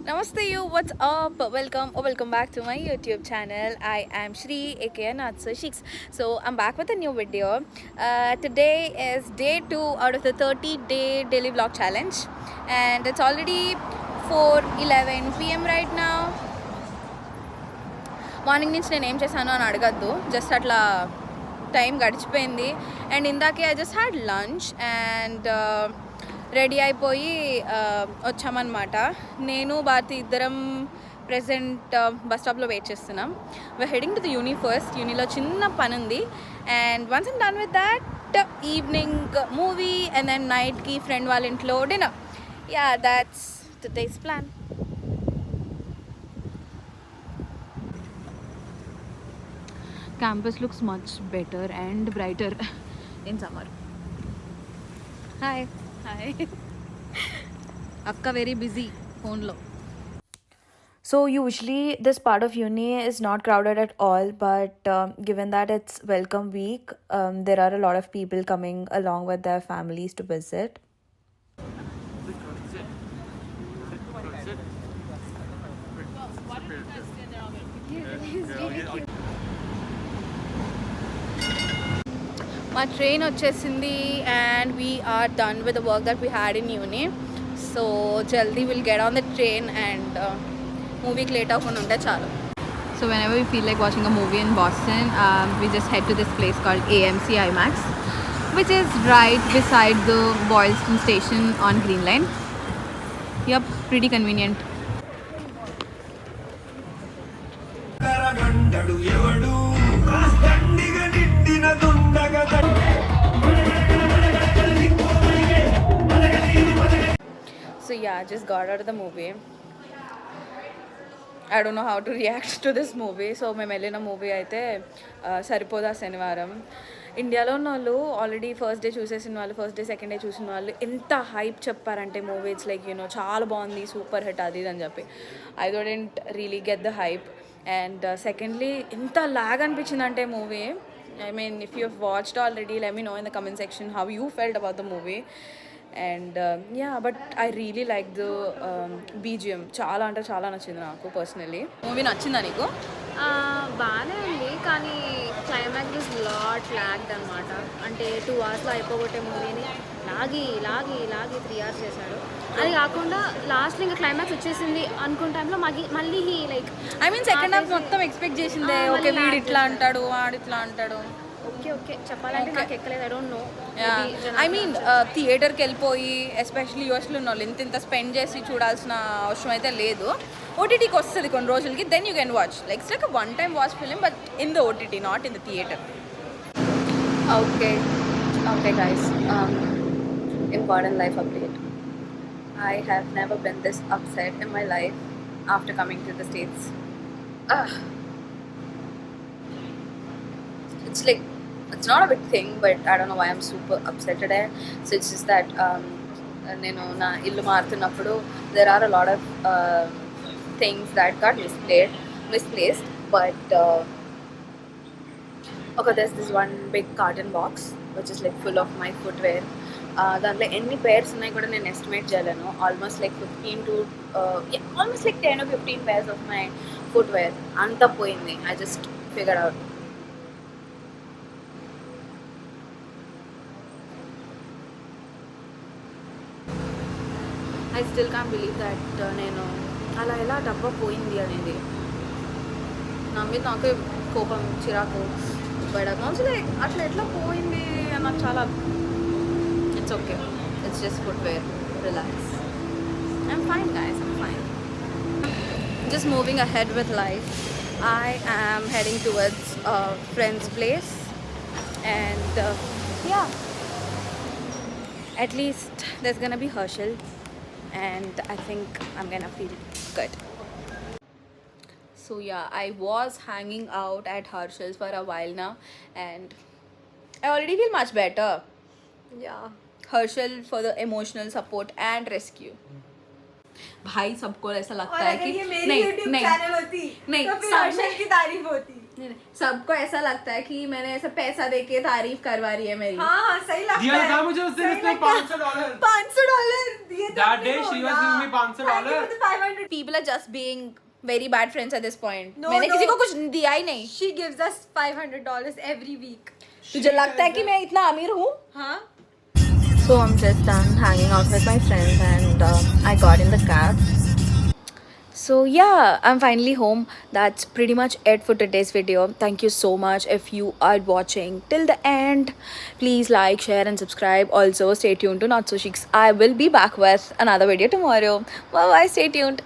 Namaste you, what's up? Welcome back to my YouTube channel. I am Shri aka Natsa Shiks. So I'm back with a new video. Today is day 2 out of the 30-day daily vlog challenge, and it's already 4:11 p.m. right now. Morning నుంచి నేను ఏం చేశాను అని అడగద్దు, just అట్లా time గడిచిపోయింది. And ఇందాకే I just had lunch and ready అయిపోయి వచ్చామన్నమాట. నేను భారతి ఇద్దరం ప్రెసెంట్ బస్ స్టాప్లో వెయిట్ చేస్తున్నాం. We're heading to the uni first. యూనిలో చిన్న పని ఉంది, and once I'm done with that evening movie and then నైట్కి ఫ్రెండ్ వాళ్ళ ఇంట్లో dinner. Yeah, that's today's plan. Campus looks much better and brighter in summer. Hi. Akka very busy phone lo. So usually this part of uni is not crowded at all, but given that it's welcome week, there are a lot of people coming along with their families to visit. మా train వచ్చేసింది and we are done with the work that we had in uni. So జల్దీ will get on the train and మూవీకి late అవ్వకుండా ఉంటే చాలు. So whenever we feel like watching a movie in Boston, we just head to this place called AMC IMAX, which is right beside the Boylston station on Green Line. Yep, pretty convenient. So yeah, I just got out of the movie. I don't know how to react to this movie. So మేము వెళ్ళిన movie అయితే సరిపోదా శనివారం. ఇండియాలో ఉన్న వాళ్ళు already first day చూసేసిన వాళ్ళు, first day second day చూసిన వాళ్ళు ఎంత హైప్ చెప్పారంటే మూవీ ఇట్స్ లైక్ చాలా బాగుంది, సూపర్ హిట్ అది అని చెప్పి. I don't really get the hype. And secondly ఎంత లాగ్ అనిపించిందంటే movie. I mean, if you have watched already, let me know in the comment section how you felt about the movie. And yeah, but I really like the BGM. చాలా అంటే చాలా నచ్చింది నాకు personally. Movie నచ్చిందా నీకు? బాగానే ఉంది, కానీ క్లైమాక్స్ ఇస్ లాట్ లాగ్డ్ అనమాట. అంటే 2 అవర్స్లో అయిపోగొట్టే మూవీని లాగి 3 అవర్స్ చేశాడు. అది కాకుండా లాస్ట్లో ఇంకా క్లైమాక్స్ వచ్చేసింది అనుకున్న టైంలో మళ్ళీ like I mean second half మొత్తం ఎక్స్పెక్ట్ చేసిందే. ఓకే, వీడు ఇట్లా అంటాడు, వాడు ఇట్లా అంటాడు. ఓకే చెప్పాలంటే నాకు ఎక్కలేదు. I don't know. I mean థియేటర్కి వెళ్ళిపోయి ఎస్పెషల్లీ యూఎస్లో ఉన్న వాళ్ళు ఇంత స్పెండ్ చేసి చూడాల్సిన అవసరం అయితే లేదు. ఓటీటీకి వస్తుంది కొన్ని రోజులకి, then you can watch. Like it's like a one time watch film, but in the OTT, not in the theatre. Okay guys, important life update. I have never been this upset in my life after coming to the States. It's like, it's not a big thing, but I don't know why I'm super upset today. So it's just that నేను నా ఇల్లు మారుతున్నప్పుడు there are a lot of things that got misplaced, but okay, there's this one big carton box which is like full of my footwear. దాంట్లో ఎన్ని pairs ఉన్నాయి కూడా నేను estimate చేయలేను. Almost like 15 to almost like 10 or 15 pairs of my footwear. అంతా పోయింది. I just figured out. I still can't believe that నేను అలా ఎలా డబ్బా పోయింది అనేది. నా మీద నాకే కోపం, చిరాకు. బట్ ఆల్సో లైక్ అట్లా ఎట్లా పోయింది అని నాకు చాలా. It's okay, it's just footwear. Relax. I'm fine guys, I'm fine. Just moving ahead with life. I am heading towards a friend's place, and yeah, at least there's gonna be Herschel, and I think I'm gonna feel good. So yeah, I was hanging out at Herschel's for a while now, and I already feel much better. Yeah, Herschel for the emotional support and rescue. भाई सबको ऐसा लगता है कि नहीं नहीं नहीं, की तारीफ होती. सबको ऐसा लगता है कि मैंने ऐसा पैसा देके तारीफ करवा रही है मेरी. हाँ सही लगता दिया है. था मुझे उस दिन इसने $500. $500 दिए थे. That day she was giving me $500. 500. People are just being very bad friends at this point. No, मैंने किसी no. को कुछ दिया ही नहीं. She gives us $500 every week. तुझे लगता है कि मैं इतना अमीर हूँ? हाँ. So I'm just done hanging out with my friends and I got in the cab. So yeah, I'm finally home. That's pretty much it for today's video. Thank you so much if you are watching till the end. Please like, share and subscribe. Also stay tuned to Not So Chics. I will be back with another video tomorrow. Bye bye, stay tuned.